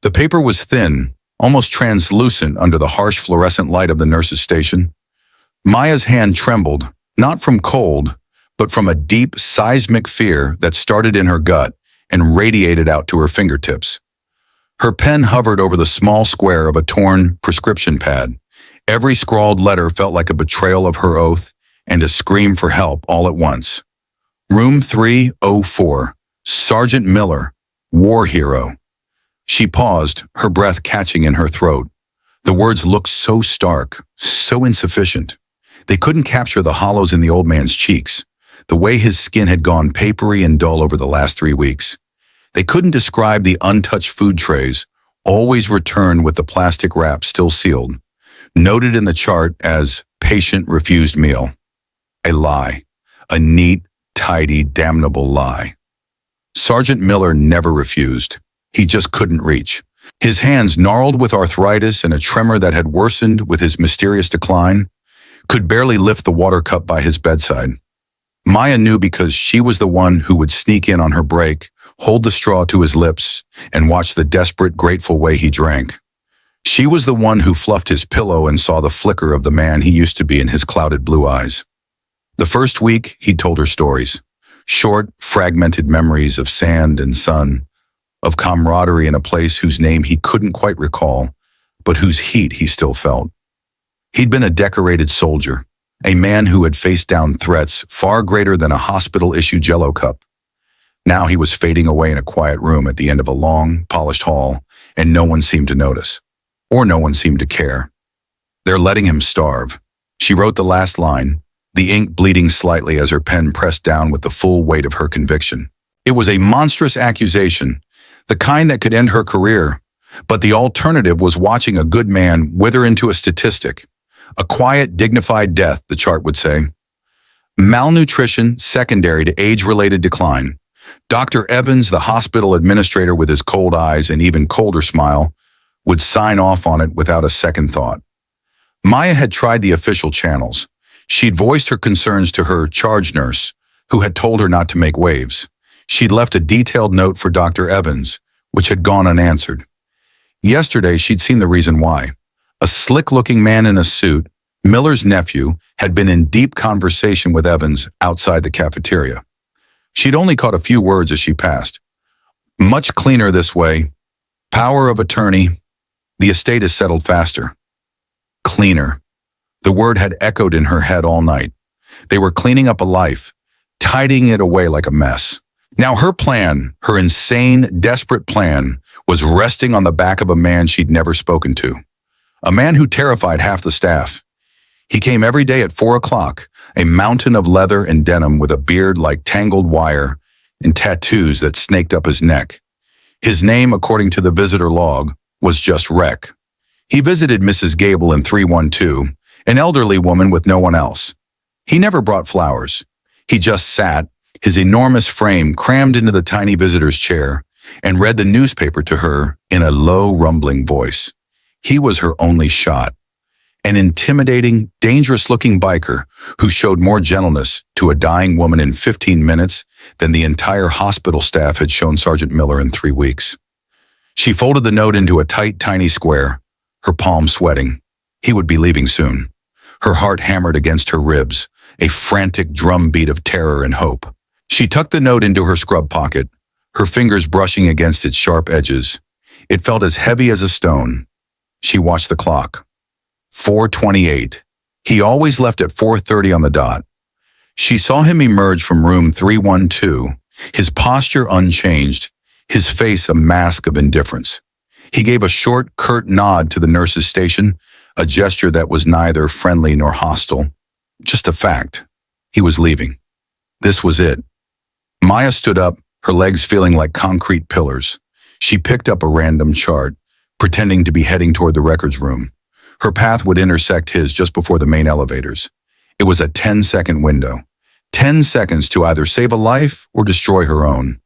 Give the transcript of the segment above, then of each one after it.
The paper was thin, almost translucent under the harsh fluorescent light of the nurse's station. Maya's hand trembled, not from cold, but from a deep, seismic fear that started in her gut and radiated out to her fingertips. Her pen hovered over the small square of a torn prescription pad. Every scrawled letter felt like a betrayal of her oath and a scream for help all at once. Room 304, Sergeant Miller, war hero. She paused, her breath catching in her throat. The words looked so stark, so insufficient. They couldn't capture the hollows in the old man's cheeks, the way his skin had gone papery and dull over the last 3 weeks. They couldn't describe the untouched food trays, always returned with the plastic wrap still sealed, noted in the chart as patient refused meal. A lie. A neat, tidy, damnable lie. Sergeant Miller never refused. He just couldn't reach. His hands, gnarled with arthritis and a tremor that had worsened with his mysterious decline, could barely lift the water cup by his bedside. Maya knew because she was the one who would sneak in on her break, hold the straw to his lips, and watch the desperate, grateful way he drank. She was the one who fluffed his pillow and saw the flicker of the man he used to be in his clouded blue eyes. The first week, he'd told her stories. Short, fragmented memories of sand and sun, of camaraderie in a place whose name he couldn't quite recall, but whose heat he still felt. He'd been a decorated soldier, a man who had faced down threats far greater than a hospital-issue Jell-O cup. Now he was fading away in a quiet room at the end of a long, polished hall, and no one seemed to notice, or no one seemed to care. They're letting him starve. She wrote the last line, the ink bleeding slightly as her pen pressed down with the full weight of her conviction. It was a monstrous accusation, the kind that could end her career, but the alternative was watching a good man wither into a statistic. A quiet, dignified death, the chart would say. Malnutrition secondary to age-related decline. Dr. Evans, the hospital administrator with his cold eyes and even colder smile, would sign off on it without a second thought. Maya had tried the official channels. She'd voiced her concerns to her charge nurse, who had told her not to make waves. She'd left a detailed note for Dr. Evans, which had gone unanswered. Yesterday, she'd seen the reason why. A slick-looking man in a suit, Miller's nephew, had been in deep conversation with Evans outside the cafeteria. She'd only caught a few words as she passed. Much cleaner this way. Power of attorney. The estate is settled faster. Cleaner. The word had echoed in her head all night. They were cleaning up a life, tidying it away like a mess. Now her plan, her insane, desperate plan, was resting on the back of a man she'd never spoken to. A man who terrified half the staff. He came every day at 4 o'clock, a mountain of leather and denim with a beard like tangled wire and tattoos that snaked up his neck. His name, according to the visitor log, was just Rec. He visited Mrs. Gable in 312, an elderly woman with no one else. He never brought flowers. He just sat, his enormous frame crammed into the tiny visitor's chair, and read the newspaper to her in a low, rumbling voice. He was her only shot. An intimidating, dangerous-looking biker who showed more gentleness to a dying woman in 15 minutes than the entire hospital staff had shown Sergeant Miller in 3 weeks. She folded the note into a tight, tiny square, her palm sweating. He would be leaving soon. Her heart hammered against her ribs, a frantic drumbeat of terror and hope. She tucked the note into her scrub pocket, her fingers brushing against its sharp edges. It felt as heavy as a stone. She watched the clock. 4:28. He always left at 4:30 on the dot. She saw him emerge from room 312, his posture unchanged, his face a mask of indifference. He gave a short, curt nod to the nurse's station, a gesture that was neither friendly nor hostile. Just a fact. He was leaving. This was it. Maya stood up, her legs feeling like concrete pillars. She picked up a random chart, pretending to be heading toward the records room. Her path would intersect his just before the main elevators. It was a 10-second window. 10 seconds to either save a life or destroy her own.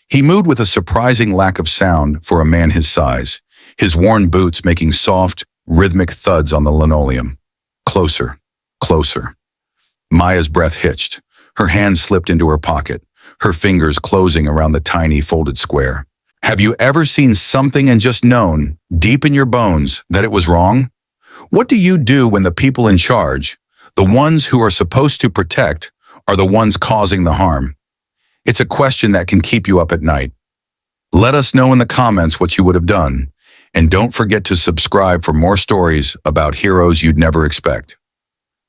He moved with a surprising lack of sound for a man his size, his worn boots making soft, rhythmic thuds on the linoleum. Closer, closer. Maya's breath hitched. Her hand slipped into her pocket, her fingers closing around the tiny folded square. Have you ever seen something and just known, deep in your bones, that it was wrong? What do you do when the people in charge, the ones who are supposed to protect, are the ones causing the harm? It's a question that can keep you up at night. Let us know in the comments what you would have done, and don't forget to subscribe for more stories about heroes you'd never expect.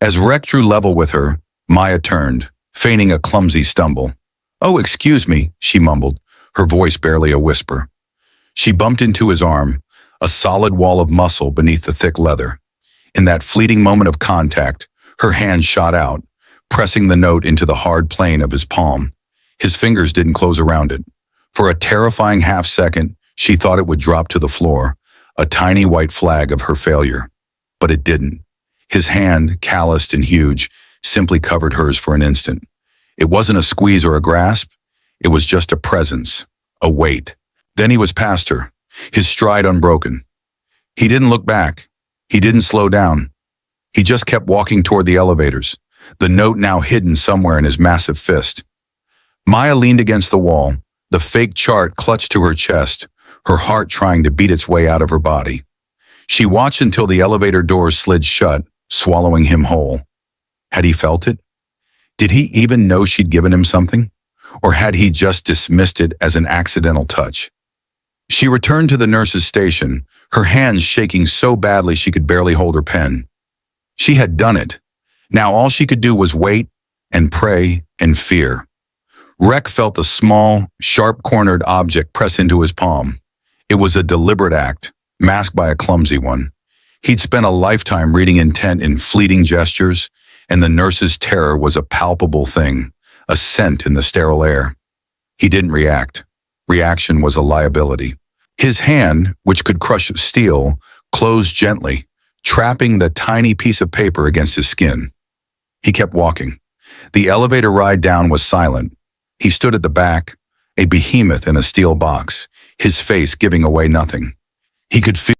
As Rec drew level with her, Maya turned, feigning a clumsy stumble. "Oh, excuse me," she mumbled, her voice barely a whisper. She bumped into his arm, a solid wall of muscle beneath the thick leather. In that fleeting moment of contact, her hand shot out, pressing the note into the hard plane of his palm. His fingers didn't close around it. For a terrifying half-second, she thought it would drop to the floor, a tiny white flag of her failure. But it didn't. His hand, calloused and huge, simply covered hers for an instant. It wasn't a squeeze or a grasp. It was just a presence, a weight. Then he was past her, his stride unbroken. He didn't look back. He didn't slow down. He just kept walking toward the elevators, the note now hidden somewhere in his massive fist. Maya leaned against the wall, the fake chart clutched to her chest, her heart trying to beat its way out of her body. She watched until the elevator doors slid shut, swallowing him whole. Had he felt it? Did he even know she'd given him something? Or had he just dismissed it as an accidental touch? She returned to the nurse's station, her hands shaking so badly she could barely hold her pen. She had done it. Now all she could do was wait and pray and fear. Rec felt the small, sharp-cornered object press into his palm. It was a deliberate act, masked by a clumsy one. He'd spent a lifetime reading intent in fleeting gestures, and the nurse's terror was a palpable thing, a scent in the sterile air. He didn't react. Reaction was a liability. His hand, which could crush steel, closed gently, trapping the tiny piece of paper against his skin. He kept walking. The elevator ride down was silent. He stood at the back, a behemoth in a steel box, his face giving away nothing. He could feel